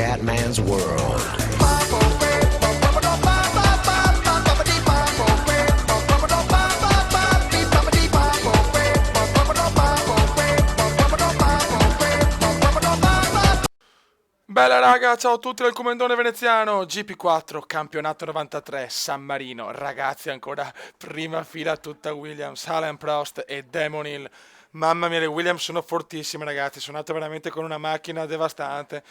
Scatman's World. Bella raga, ciao a tutti dal Comandone Veneziano, GP4, campionato 93, San Marino, ragazzi ancora prima fila tutta Williams, Alain Prost e Damon Hill. Mamma mia, le Williams sono fortissime ragazzi, sono andate veramente con una macchina devastante.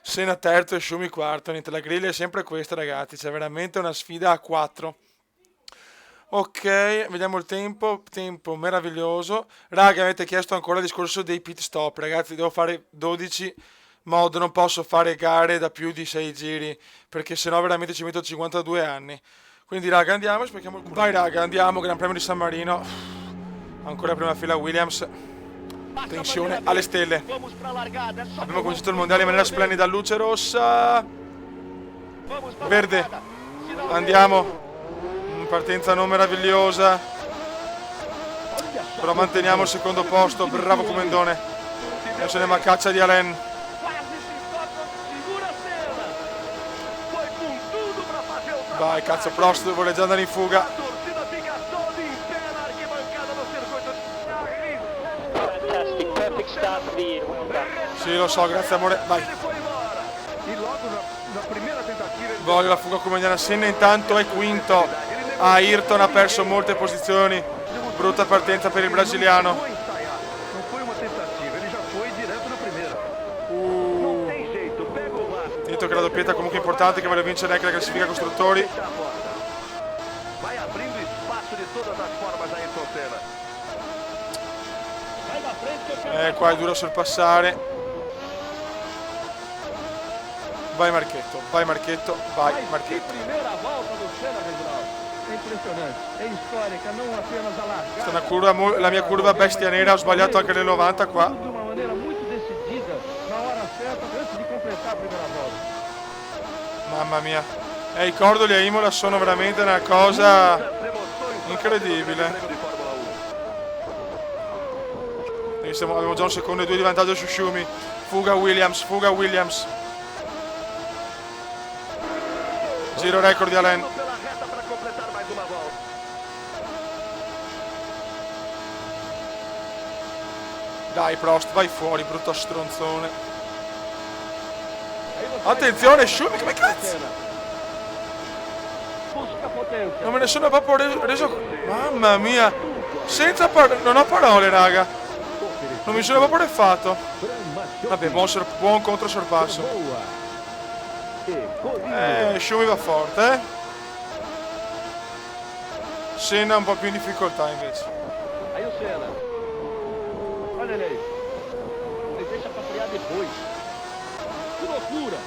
Senna terzo e Schumi quarto, niente, la griglia è sempre questa ragazzi, c'è veramente una sfida a 4. Ok, vediamo il tempo meraviglioso. Raga, avete chiesto ancora il discorso dei pit stop, ragazzi, devo fare 12 mod, non posso fare gare da più di 6 giri, perché sennò veramente ci metto 52 anni. Quindi raga, andiamo, specchiamo il culo. Vai raga, andiamo, Gran Premio di San Marino. Ancora prima fila Williams. Tensione alle stelle. Abbiamo cominciato il mondiale in maniera splendida, luce rossa. Verde. Andiamo. Partenza non meravigliosa, però manteniamo il secondo posto. Bravo Comendone. Adesso andiamo a caccia di Alain. Vai cazzo, Prost vuole già andare in fuga. Sì, lo so, grazie amore. Vai. Voglio la fuga comediana. Senna intanto è quinto. Ayrton ha perso molte posizioni. Brutta partenza per il brasiliano. Dito che la doppietta comunque importante, che vuole vincere anche la classifica costruttori. Qua è duro sorpassare. Vai Marchetto, vai Marchetto, vai Marchetto. Questa è una curva, la mia curva bestia nera, ho sbagliato anche nel 90 qua. Mamma mia. I cordoli a Imola sono veramente una cosa incredibile. Abbiamo già un secondo e 2 di vantaggio su Schumi. Fuga Williams, fuga Williams. Giro record di Alain. Dai Prost, vai fuori, brutto stronzone. Attenzione, Schumi, come cazzo? Non me ne sono proprio reso... Mamma mia. Non ho parole, raga. Non mi sono proprio refatto. Vabbè, buon controsorpasso. Schumi va forte, Senna un po' più in difficoltà invece.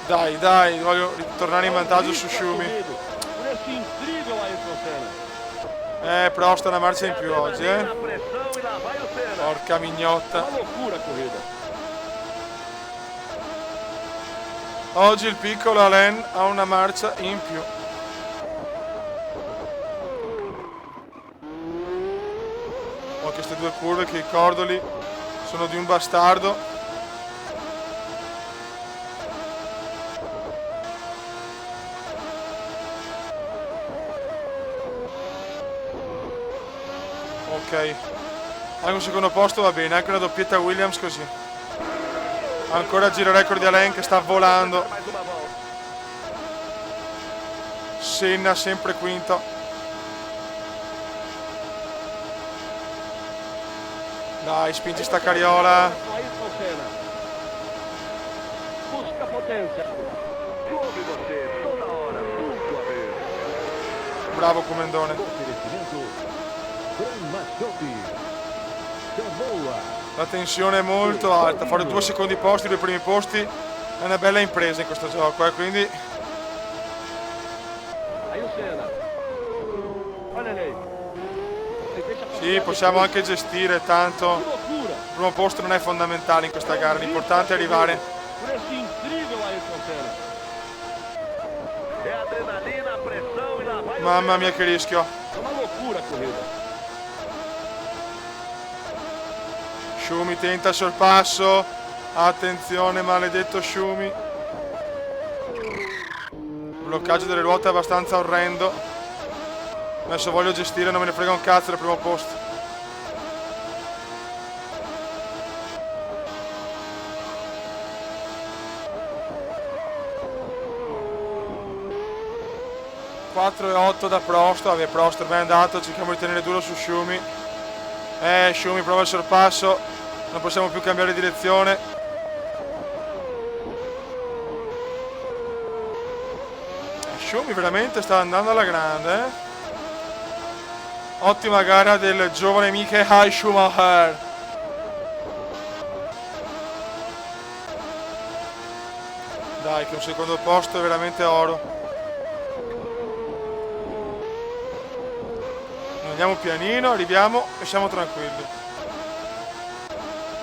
Dai, voglio ritornare in vantaggio su Schumi. Prost una marcia in più oggi, Porca mignotta. Oggi il piccolo Alain ha una marcia in più. Queste due curve che i cordoli sono di un bastardo. Ok, anche un secondo posto va bene, anche una doppietta Williams così. Ancora giro record di Alain che sta volando. Senna sempre quinto. Dai, spingi sta carriola. Bravo Comendone. La tensione è molto alta, fare 2 secondi posti, 2 primi posti è una bella impresa in questo gioco, quindi sì, possiamo anche gestire, tanto il primo posto non è fondamentale in questa gara, l'importante è arrivare. Mamma mia che rischio. Schumi tenta il sorpasso, attenzione maledetto Schumi. bloccaggio delle ruote è abbastanza orrendo. Adesso voglio gestire, non me ne frega un cazzo del primo posto. (4,8) da Prost. Vabbè, Prost ben andato, cerchiamo di tenere duro su Schumi. Schumi prova il sorpasso, non possiamo più cambiare direzione. Schumi veramente sta andando alla grande, Ottima gara del giovane Michael Schumacher. Dai, che un secondo posto è veramente oro. Andiamo pianino, arriviamo e siamo tranquilli.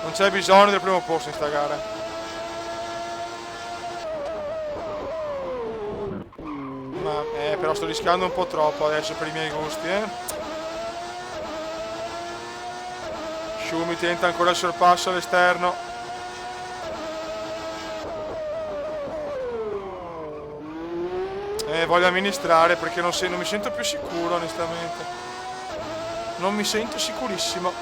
Non c'è bisogno del primo posto in sta gara. Ma però sto rischiando un po' troppo adesso per i miei gusti, Schumi tenta ancora il sorpasso all'esterno. Voglio amministrare perché non mi sento più sicuro, onestamente. Non mi sento sicurissimo.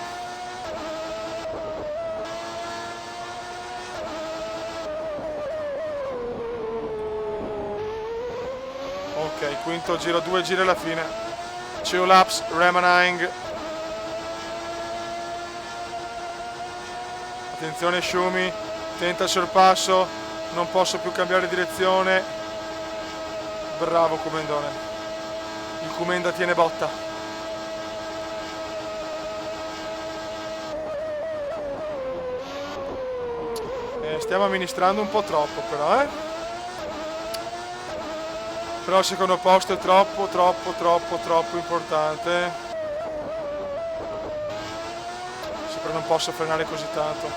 Ok, quinto giro, 2 giri alla fine. 2 laps remaining. Attenzione Schumi, tenta il sorpasso, non posso più cambiare direzione. Bravo Comendone. Il Comenda tiene botta. Stiamo amministrando un po' troppo però, Però il secondo posto è troppo importante. Sì, però non posso frenare così tanto.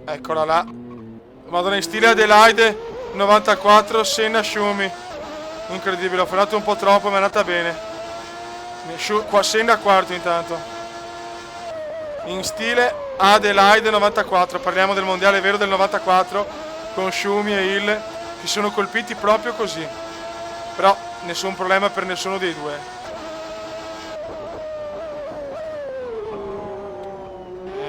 Eccola là. Madonna, in stile Adelaide 94, Senna Schumi. Incredibile, ho frenato un po' troppo, ma è andata bene. Qua Senna quarto intanto. In stile Adelaide 94, parliamo del mondiale vero del 94 con Schumi e Hill che sono colpiti proprio così, però nessun problema per nessuno dei due.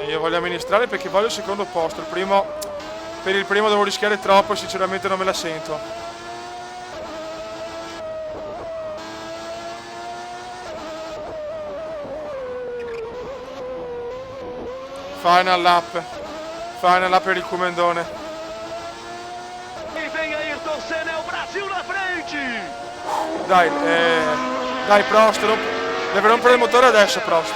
Io voglio amministrare perché voglio il secondo posto, per il primo devo rischiare troppo e sinceramente non me la sento. Final lap per il Comendone. E vem Ayrton Senna, è il Brasil na frente! Dai Prost, deve rompere il motore adesso Prost.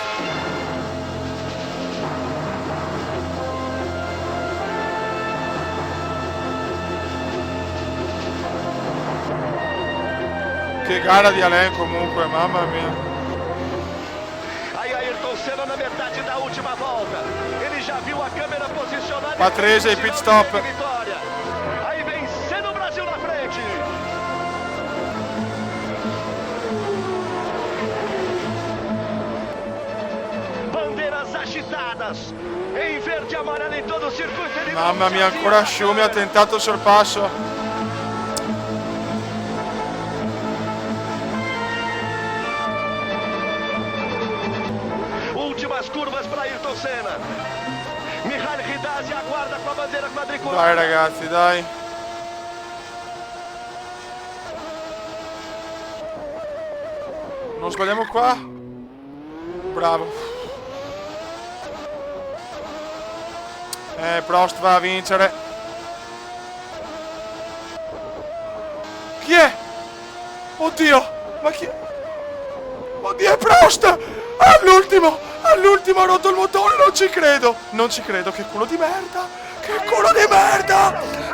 Che gara di Alain comunque, mamma mia. Ayrton Senna na metade da última volta. Ele já viu a câmera posicionada. Patrese e pit stop. Aí vem Senna, o Brasil na frente. Bandeiras agitadas. Em verde e amarelo em todo o circuito. Mamma mia, ancora Schumi ha tentato il sorpasso. Últimas curvas para Ayrton Senna. Michael Ridazzi aguarda com a bandeira quadriculada. Dai ragazzi, dai. Non sbagliamo qua. Bravo. Prost va a vincere. Chi è? Oddio, ma chi è? Oddio, è Prost! All'ultimo ha rotto il motore, non ci credo, che culo di merda,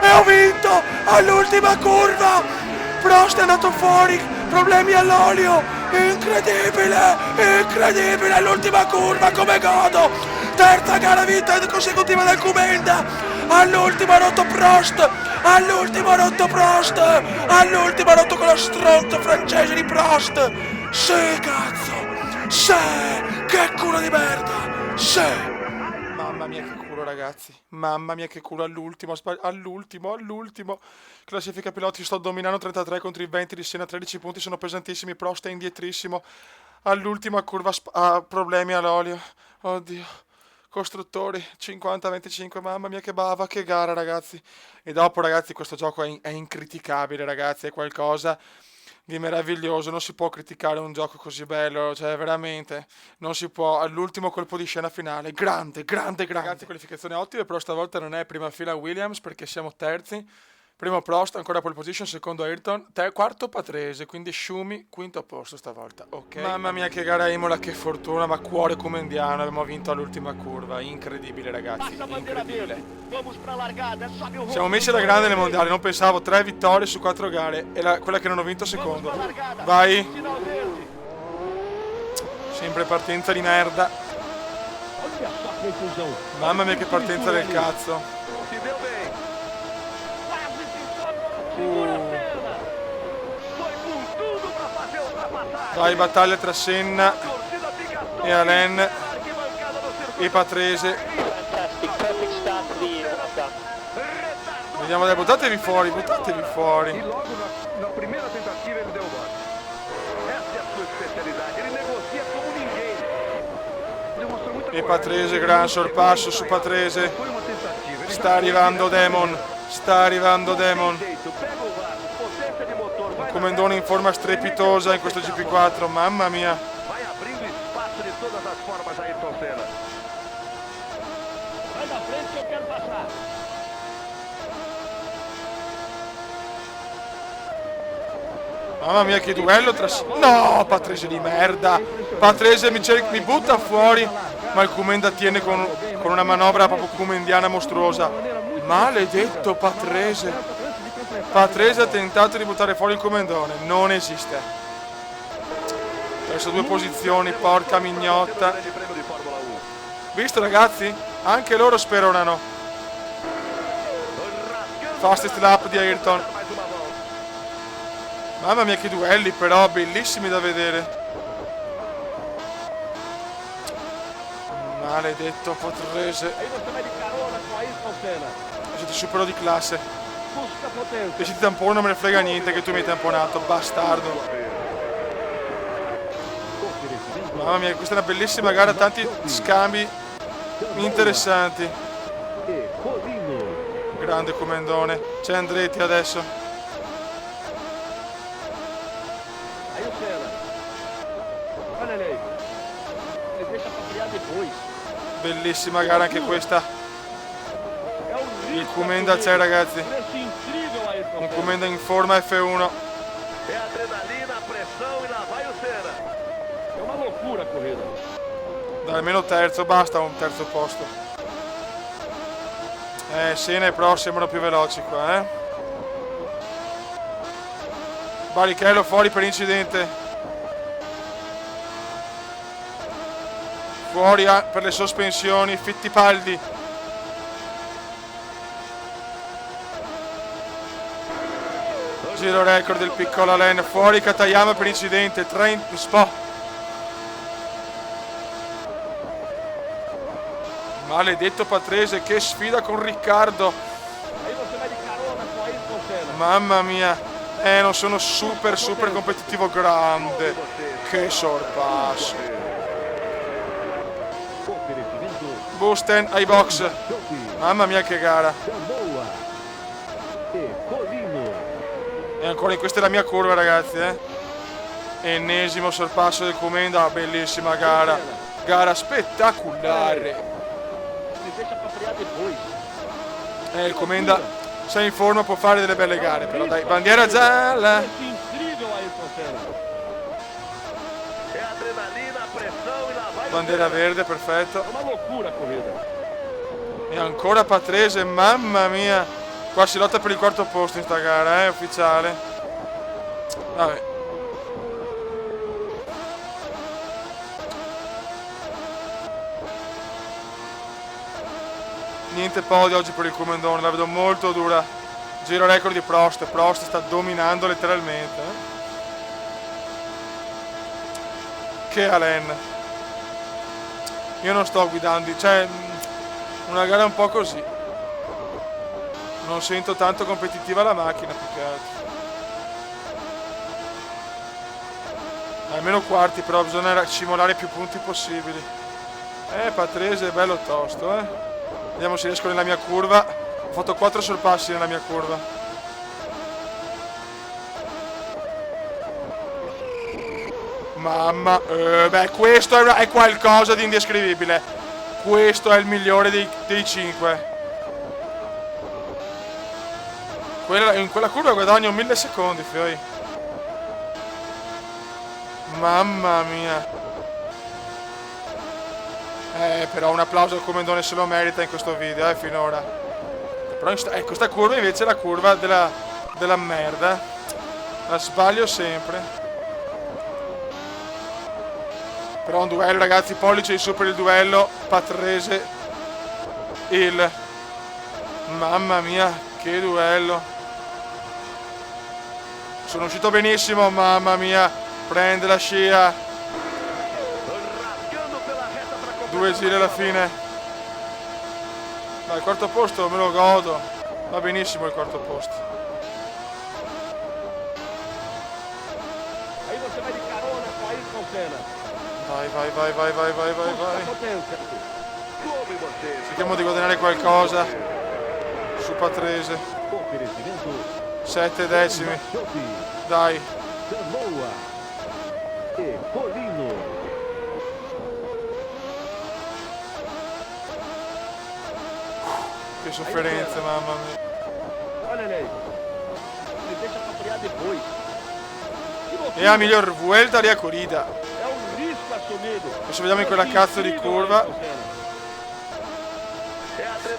e ho vinto all'ultima curva. Prost è andato fuori, problemi all'olio, incredibile, all'ultima curva, come godo. Terza gara vinta consecutiva del Comenda. All'ultimo ha rotto Prost, all'ultimo ha rotto con lo stronzo francese di Prost. Sì, cazzo, sì, che culo di merda, sì. Mamma mia, che culo ragazzi. Mamma mia che culo all'ultimo, all'ultimo. Classifica piloti, sto dominando 33 contro i 20 di Senna, 13 punti, sono pesantissimi, Prost è indietrissimo. All'ultima curva ha problemi all'olio. Oddio. Costruttori 50-25, mamma mia che bava, che gara ragazzi. E dopo ragazzi questo gioco è incriticabile ragazzi, è qualcosa di meraviglioso, non si può criticare un gioco così bello, cioè veramente non si può. All'ultimo colpo di scena finale, grande. Ragazzi, qualificazione ottime, però stavolta non è prima fila Williams perché siamo terzi. Primo Prost, ancora pole position, secondo Ayrton, quarto Patrese, quindi Schumi, quinto posto stavolta, ok. Mamma mia che gara Imola, che fortuna, ma cuore come indiano, abbiamo vinto all'ultima curva, incredibile ragazzi, incredibile. Siamo messi alla grande nel mondiale, non pensavo, 3 vittorie su 4 gare, e quella che non ho vinto secondo. Vai! Sempre partenza di merda. Mamma mia che partenza del cazzo. Vai, battaglia tra Senna e Alain e Patrese. Vediamo, dai, buttatevi fuori. E logo na primeira tentativa ele deu bola. Essa é a sua especialidade, ele negocia como ninguém. Demonstrou muita E Patrese, gran sorpasso su Patrese. Sta arrivando Demon. Un comandone in forma strepitosa in questo GP4, mamma mia. Vai abrindo espaço de todas as formas Ayrton Senna. Vai da frente que eu quero passar. Mamma mia che duello tra... No, Patrese di merda. Patrese mi butta fuori, ma il Comenda tiene con una manovra proprio comendiana mostruosa. Maledetto Patrese. Patrese ha tentato di buttare fuori il comandone, non esiste. Perso 2 posizioni, porca mignotta. Visto ragazzi? Anche loro speronano. Fastest lap di Ayrton. Mamma mia che duelli però, bellissimi da vedere. Maledetto Patrese. Siete super di classe. E se ti tampono non me ne frega niente che tu mi hai tamponato, bastardo. Mamma mia, questa è una bellissima gara, tanti scambi interessanti. Grande comandone. C'è Andretti adesso. Bellissima gara anche questa. Il Comenda c'è ragazzi. Un Comenda in forma F1. É adrenalina, pressão e lá vai o Senna. É uma loucura a corrida. Dai, almeno terzo, basta un terzo posto. Senna e Pro sembrano più veloci qua, eh. Barrichello fuori per incidente. Fuori per le sospensioni, Fittipaldi. Giro record del piccolo Alain, fuori Katayama per incidente, 30 Spa. Maledetto Patrese, che sfida con Riccardo. Mamma mia, non sono super competitivo, grande. Che sorpasso. Busten ai box. Mamma mia che gara. E ancora in questa è la mia curva ragazzi, Ennesimo sorpasso del Comenda, bellissima gara. Gara spettacolare. Il Comenda, se è in forma può fare delle belle gare, però dai, bandiera gialla. Bandiera verde, perfetto. E ancora Patrese, mamma mia. Qua si lotta per il quarto posto in sta gara, ufficiale. Vabbè. Niente podio oggi per il comandone, la vedo molto dura. Giro record di Prost, Prost sta dominando letteralmente. Che Alain. Io non sto guidando, cioè Una gara un po' così. Non sento tanto competitiva la macchina, più che altro. Almeno quarti, però bisogna cimolare più punti possibili. Patrese è bello tosto, Vediamo se riesco nella mia curva. Ho fatto 4 sorpassi nella mia curva. Mamma, beh, questo è qualcosa di indescrivibile. Questo è il migliore dei 5. In quella curva guadagno 1000 secondi, fioi. Mamma mia. Però un applauso al Comendone se lo merita in questo video, finora. Però questa curva invece è la curva della merda. La sbaglio sempre. Però un duello, ragazzi, pollice in su per il duello. Patrese. Mamma mia, che duello. Sono uscito benissimo, mamma mia. Prende la scia. 2 giri alla fine. Dai, il quarto posto me lo godo. Va benissimo il quarto posto. Vai. Cerchiamo di guadagnare qualcosa su Patrese. 7 decimi. Dai. Che sofferenza, mamma mia. Olha lei. Ele deixa pra frear depois. E la miglior vuelta di corrida. É um risco assumido. Adesso vediamo in quella cazzo di curva.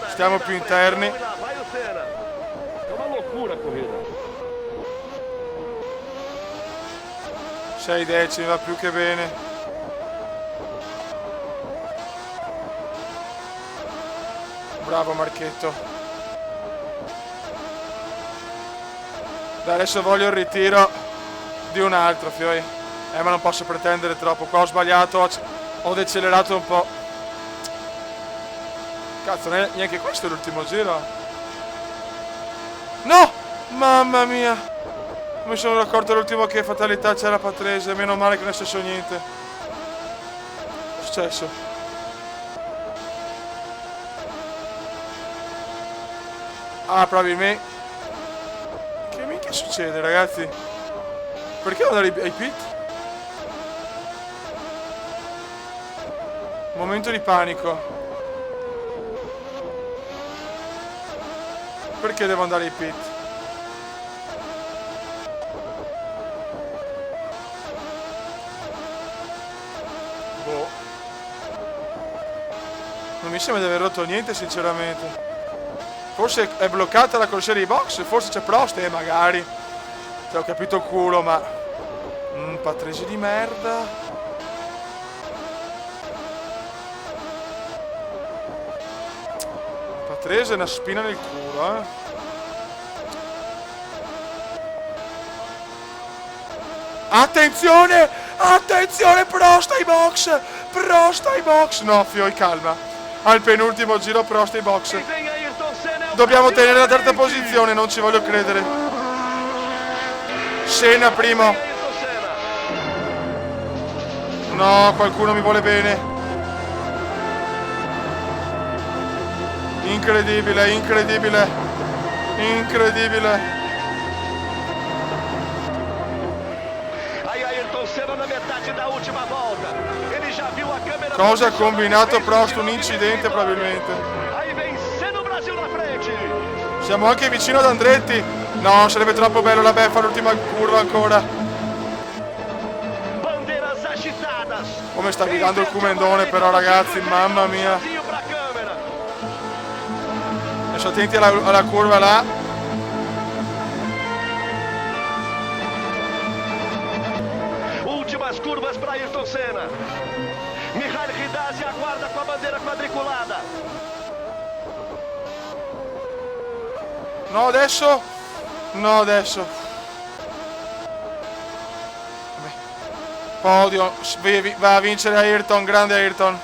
Stiamo più interni. Vai o Senna. É uma loucura a corrida. 6 decimi, va più che bene. Bravo Marchetto. Dai, adesso voglio il ritiro di un altro, fioi. Ma non posso pretendere troppo. Qua ho sbagliato, ho decelerato un po'. Cazzo, neanche questo è l'ultimo giro. No! Mamma mia! Mi sono accorto all'ultimo che fatalità c'era Patrese. Meno male che non è successo niente. È successo. Probabilmente. Che minchia succede, ragazzi? Perché devo andare ai pit? Momento di panico. Perché devo andare ai pit? Boh. Non mi sembra di aver rotto niente, sinceramente. Forse è bloccata la corsia dei box, forse c'è Prost, magari. Cioè, ho capito il culo, ma... Patrese di merda. Patrese è una spina nel culo, Attenzione! Attenzione, Prost ai box! Prost ai box! No, fioi, calma. Al penultimo giro Prost ai box. Dobbiamo tenere la terza posizione, non ci voglio credere. Senna primo. No, qualcuno mi vuole bene. Incredibile, incredibile. Incredibile. Cosa ha combinato Prost? Un incidente probabilmente. Siamo anche vicino ad Andretti. No, sarebbe troppo bello la beffa l'ultima curva ancora. Come sta guidando il Comendone però, ragazzi, mamma mia. Adesso attenti alla curva là. Ultimas curvas para Ayrton Senna. Michael Ridazzi aguarda com a bandeira quadriculada. No, adesso. No, adesso. Podio. Va a vincere Ayrton. Grande Ayrton.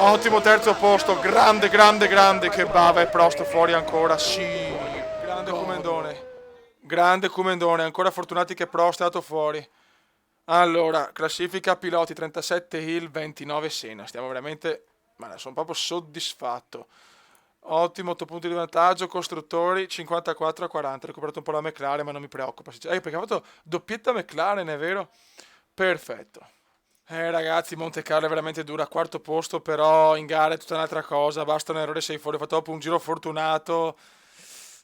Ottimo terzo posto, grande, grande, grande, che bava e Prost fuori ancora, sì, grande Comendone. Grande Comendone, ancora fortunati che Prost è andato fuori. Allora, classifica piloti 37 Hill, 29 Senna. Stiamo veramente, ma sono proprio soddisfatto. Ottimo, 8 punti di vantaggio, costruttori 54 a 40. Ho recuperato un po' la McLaren, ma non mi preoccupa. Perché ha fatto doppietta McLaren, è vero? Perfetto. Ragazzi, Monte Carlo è veramente dura, quarto posto, però in gara è tutta un'altra cosa. Basta un errore, sei fuori. Ho fatto dopo un giro fortunato.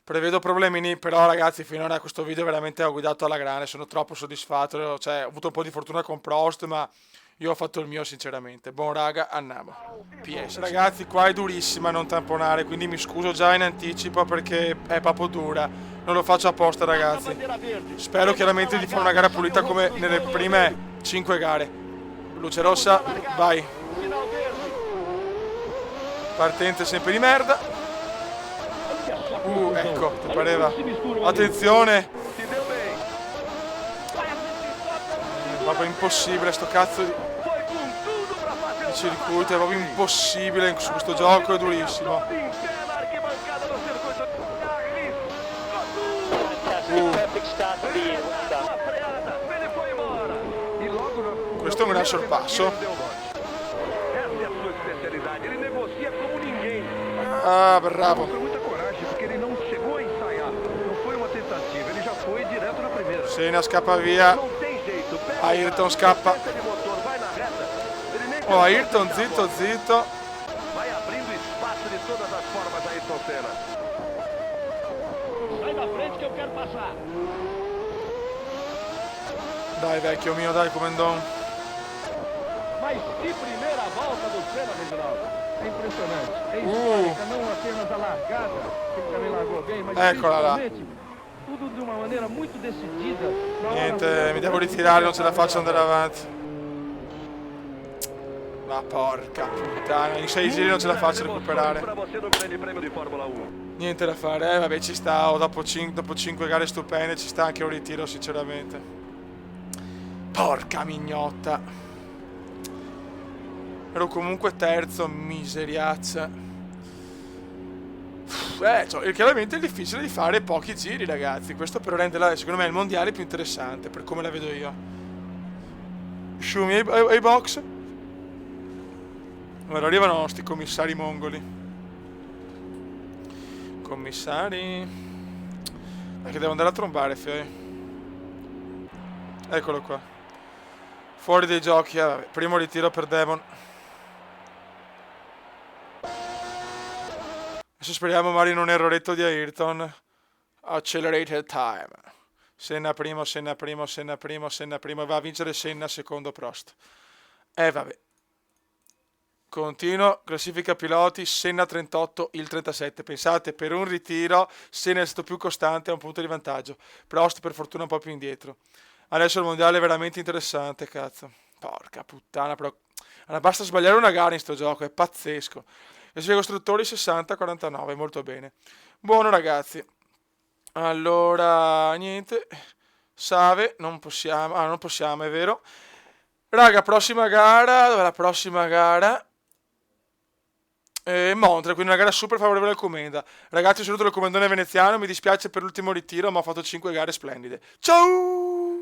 Prevedo problemini, però ragazzi, finora questo video veramente ho guidato alla grande, sono troppo soddisfatto, cioè ho avuto un po' di fortuna con Prost, ma io ho fatto il mio sinceramente. Buon raga, andiamo. PS. Ragazzi, qua è durissima non tamponare, quindi mi scuso già in anticipo perché è proprio dura. Non lo faccio apposta, ragazzi. Spero chiaramente di fare una gara pulita come nelle prime 5 gare. Luce rossa, vai. Partenze sempre di merda. Ecco, ti pareva. Attenzione. È proprio impossibile sto cazzo di circuito, è proprio impossibile su questo gioco, è durissimo. Questo è un gran sorpasso. Ah, bravo. Senna scappa via. Ayrton scappa. Oh, Ayrton, zitto, zitto. Vai abrindo espaço di todas as formas Ayrton Senna. Sai da frente che eu quero passar. Dai vecchio mio, dai Comendon. Mas que primeira volta do Senna, Reginaldo. É impressionante. É histórica, não apenas a largada, que ele também largou bem, mas eccola là. tudo de uma maneira muito decidida. Niente, mi devo ritirare, non ce la faccio andare avanti. Ma porca puttana, in 6 giri non ce la faccio recuperare. Niente da fare, vabbè ci sta, dopo 5 gare stupende ci sta anche un ritiro sinceramente. Porca mignotta. Ero comunque terzo, miseriazza. Chiaramente è difficile di fare pochi giri, ragazzi. Questo però rende secondo me il mondiale più interessante, per come la vedo io. Shumi ai box. Ora arrivano sti commissari mongoli. Commissari. Perché devo andare a trombare, Fei. Eccolo qua. Fuori dei giochi, vabbè. Primo ritiro per Demon. Adesso speriamo magari in un erroretto di Ayrton. Accelerated time. Senna primo, Senna primo, Senna primo, Senna primo. Va a vincere Senna, secondo Prost. Vabbè. Continuo, classifica piloti, Senna 38, il 37. Pensate, per un ritiro Senna è stato più costante, ha un punto di vantaggio. Prost per fortuna un po' più indietro. Adesso il mondiale è veramente interessante, cazzo. Porca puttana, però... Allora, basta sbagliare una gara in sto gioco, è pazzesco. Classifica costruttori 60-49, molto bene. Buono ragazzi. Allora, niente. Save, non possiamo... Ah, non possiamo, è vero. Raga, prossima gara, dov'è la prossima gara? Monza, quindi una gara super favorevole al Comenda. Ragazzi, saluto il Comendone veneziano, mi dispiace per l'ultimo ritiro, ma ho fatto 5 gare splendide. Ciao!